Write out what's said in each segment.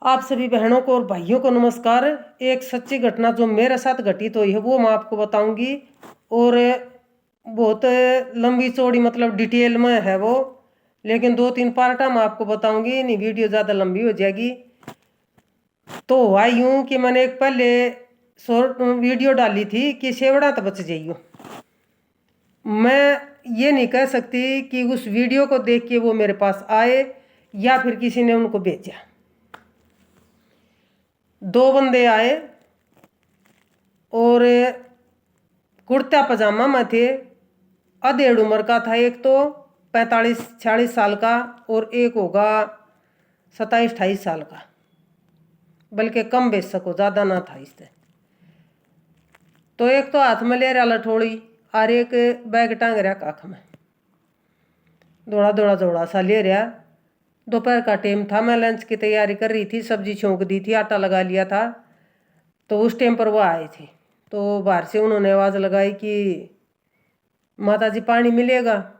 आप सभी बहनों को और भाइयों को नमस्कार। एक सच्ची घटना जो मेरे साथ घटित हुई है वो मैं आपको बताऊंगी। और बहुत लंबी चौड़ी मतलब डिटेल में है वो, लेकिन 2-3 पार्टा मैं आपको बताऊंगी, नहीं वीडियो ज़्यादा लंबी हो जाएगी। तो हुआ यूँ कि मैंने एक पहले शॉर्ट वीडियो डाली थी कि सेवड़ा तो बच जाइयो। मैं ये नहीं कह सकती कि उस वीडियो को देख के वो मेरे पास आए या फिर किसी ने उनको भेजा। 2 बंदे आए और कुर्ता पजामा में थे। अधेड़ उम्र का था, एक तो 45-46 साल का और एक होगा 27-28 साल का, बल्कि कम बेच सको, ज़्यादा ना था इससे। तो एक तो हाथ में ले रहा लठोड़ी और एक बैग टांग रहा काख में, दौड़ा दौड़ा दौड़ा सा ले रहा। दोपहर का टाइम था, मैं लंच की तैयारी कर रही थी, सब्जी छोंक दी थी, आटा लगा लिया था। तो उस टाइम पर वो आए थे, तो बाहर से उन्होंने आवाज़ लगाई कि माता जी पानी मिलेगा।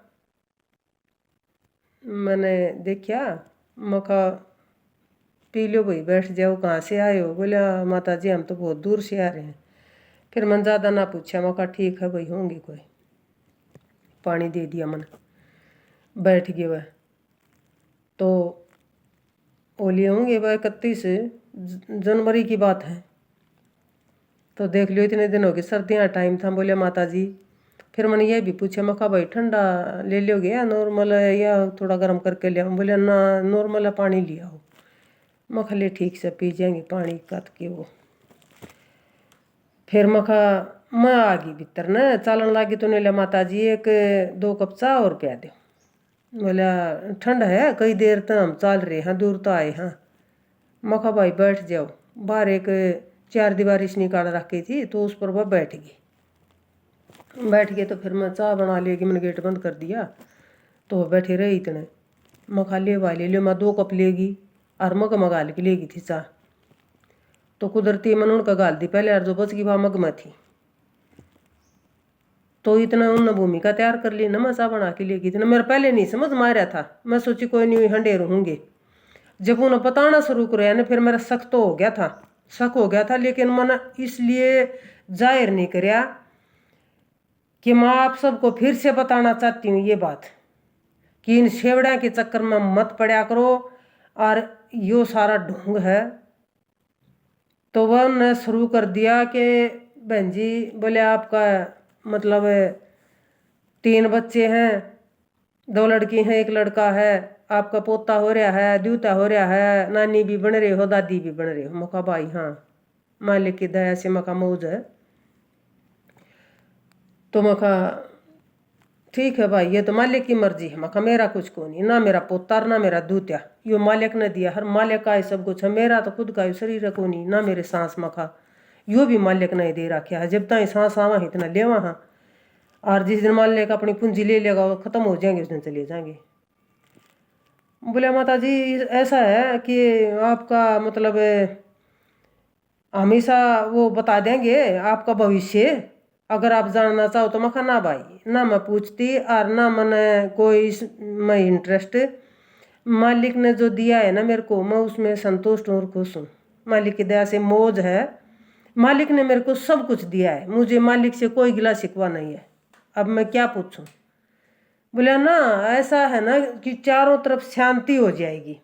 मैंने देखा, मखा पी लो भाई, बैठ जाओ, कहाँ से आए हो? बोला माता जी हम तो बहुत दूर से आ रहे हैं। फिर मैंने ज़्यादा ना पूछा, मौका ठीक है भाई, होंगे कोई। पानी दे दिया मैंने, बैठ गए वह। तो ओली होंगे वह 31 जनवरी की बात है। तो देख लियो इतने दिन हो गए, सर्दियाँ टाइम था। बोले माता जी, फिर मैंने ये भी पूछा, मैं कहा भाई ठंडा ले लोगे या नॉर्मल है या थोड़ा गर्म करके ले आओ? बोले ना नॉर्मल है, पानी ले आओ। मैं कहा ले ठीक से पी जाएंगे पानी कत के वो। फिर मैं कहा मैं आ गई भीतर न, चालन लागी तो नहीं ले माता जी 1-2 कप चाह और पिया दो। बोला ठंड है, कई देर तक हम चल रहे हैं, दूर तो आए हैं। मैं कहा भाई बैठ जाओ। बाहर एक 4 दीवारी से निकाल रखी थी, तो उस पर वह बैठ गए। तो फिर मैं चाय बना लेगी, मैंने गेट बंद कर दिया। तो बैठे रहे इतने। मैं खा ले भाई ले लियो, मैं 2 कप लेगी और मग मंगा के लेगी थी चाय। तो कुदरती मैंने उनका गाल दी पहले, और जो बच गई वह मग में थी। तो इतना उन्होंने भूमिका तैयार कर ली ना, मैं चाय बना के लेगी इतना। मेरा पहले नहीं समझ में आ रहा था, मैं सोची कोई नहीं हंडेर होंगे। जब उन्हें बताना शुरू कराया ना, फिर मेरा शक हो गया था, लेकिन मैंने इसलिए जाहिर नहीं कराया कि मैं आप सबको फिर से बताना चाहती हूँ ये बात कि इन सेवड़ा के चक्कर में मत पड़ा करो। और यो सारा ढोंग है। तो वह ने शुरू कर दिया कि बहन जी, बोले आपका मतलब 3 बच्चे हैं, 2 लड़की हैं 1 लड़का है, आपका पोता हो रहा है, द्यूता हो रहा है, नानी भी बन रहे हो, दादी भी बन रहे हो। मौका भाई हाँ, मालिक की दया से मौका मौज है। तो मौका ठीक है भाई, ये तो मालिक की मर्जी है। मौका मेरा कुछ को नहीं, ना मेरा पोता ना मेरा दूत्या, यो मालिक ने दिया। हर मालिक का सब कुछ है, मेरा तो खुद का शरीर को नहीं, ना मेरे सांस मखा यो भी मालिक ने दे रखा है। जब तक सांस आवा इतना लेवा हाँ, और जिस दिन मालिक अपनी पूंजी ले लेगा वो खत्म हो जाएंगे, उस दिन चले जाएंगे। बोले माता जी ऐसा है कि आपका मतलब हमेशा वो बता देंगे आपका भविष्य, अगर आप जानना चाहो तो। मखा ना भाई, ना मैं पूछती और ना मैंने कोई इसमें इंटरेस्ट। मालिक ने जो दिया है ना मेरे को, मैं उसमें संतुष्ट और खुश हूँ। मालिक की दया से मौज है। मालिक ने मेरे को सब कुछ दिया है, मुझे मालिक से कोई गिला शिकवा नहीं है। अब मैं क्या पूछूं? बोले ना ऐसा है ना कि चारों तरफ शांति हो जाएगी।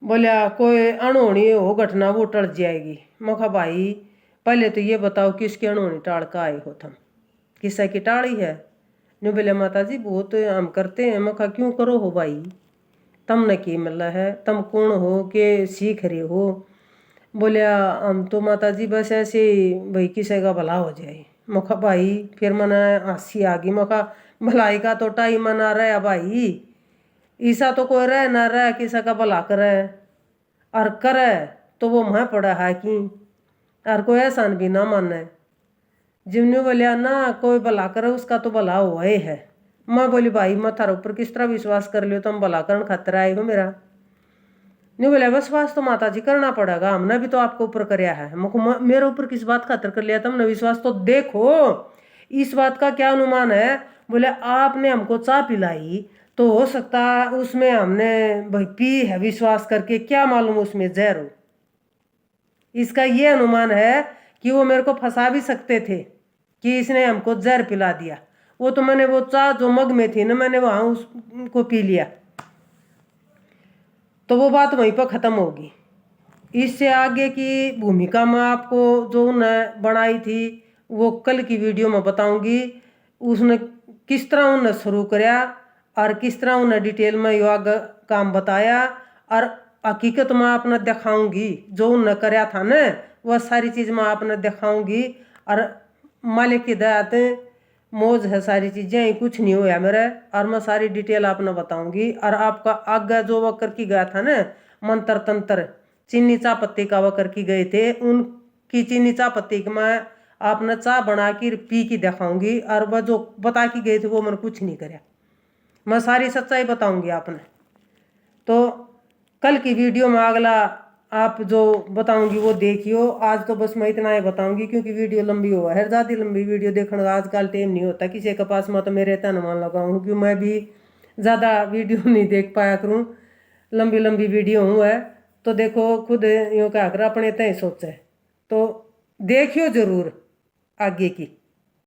बोला कोई अनहोनी हो घटना वो टल जाएगी। मैं कहा भाई पहले तो ये बताओ किसकी अनहोनी टाल का आए हो तुम, किसा की टाड़ी है? नहीं बोले माता जी बहुत हम करते हैं। मैं कहा क्यों करो हो भाई, तुमने की मिला है, तुम कौन हो के सीख रहे हो? बोले हम तो माता जी बस ऐसे भाई किसी का भला हो जाए। मैं कहा भाई, फिर मैंने हंसी आ गई। मैं कहा भलाई का तो टाइम मना रहा है भाई, ईसा तो कोई रह ना रह किसी का भला करे, और करे तो वो मैं पड़ा है कि और कोई एहसान भी ना माने। जिमने बोलिया ना कोई भला करे उसका तो भला हुआ ही है। मैं बोली भाई मैं थारे ऊपर किस तरह विश्वास कर लियो, तुम भला करने खातिर आए हो मेरा? नहीं बोले विश्वास तो माता जी करना पड़ेगा, हमने भी तो आपको ऊपर कराया है। मेरे ऊपर किस बात खातिर कर लिया तुमने विश्वास? तो देखो इस बात का क्या अनुमान है? बोले आपने हमको चाय पिलाई तो हो सकता उसमें हमने भाई पी है विश्वास करके, क्या मालूम उसमें जहर हो। इसका ये अनुमान है कि वो मेरे को फंसा भी सकते थे कि इसने हमको जहर पिला दिया। वो तो मैंने वो चाय जो मग में थी ना, मैंने वहां उसको पी लिया, तो वो बात वहीं पर ख़त्म होगी। इससे आगे की भूमिका मैं आपको जो उन्हें बनाई थी वो कल की वीडियो में बताऊंगी। उसने किस तरह उन्हें शुरू कराया और किस तरह उन्हें डिटेल में योग काम बताया, और हकीकत में आपने दिखाऊंगी जो उन्हें कराया था ना, वह सारी चीज़ मैं आपने दिखाऊंगी। और मालिक की दया से मौज है, सारी चीज़ें ही कुछ नहीं हुआ मेरे, और मैं सारी डिटेल आपने बताऊंगी। और आपका आगे जो वह करके गया था ना मंत्र तंत्र चीनी चाय पत्ती का वह करके गए थे, उनकी चीनी चाय पत्ती का मैं आपने चाय बना के पी की दिखाऊंगी। और वह जो बता के गए थे वो मैंने कुछ नहीं कराया, मैं सारी सच्चाई बताऊंगी आपने। तो कल की वीडियो में अगला आप जो बताऊंगी वो देखियो। आज तो बस मैं इतना ही बताऊंगी क्योंकि वीडियो लंबी हुआ है, ज़्यादा लंबी वीडियो देखने का आजकल टाइम नहीं होता किसी के पास में, तो मेरे इतना अनुमान लगाऊँ क्योंकि मैं भी ज़्यादा वीडियो नहीं देख पाया करूँ, लंबी लंबी वीडियो हूँ है। तो देखो खुद यूँ क्या कर अपने तय सोचे, तो देखियो जरूर आगे की।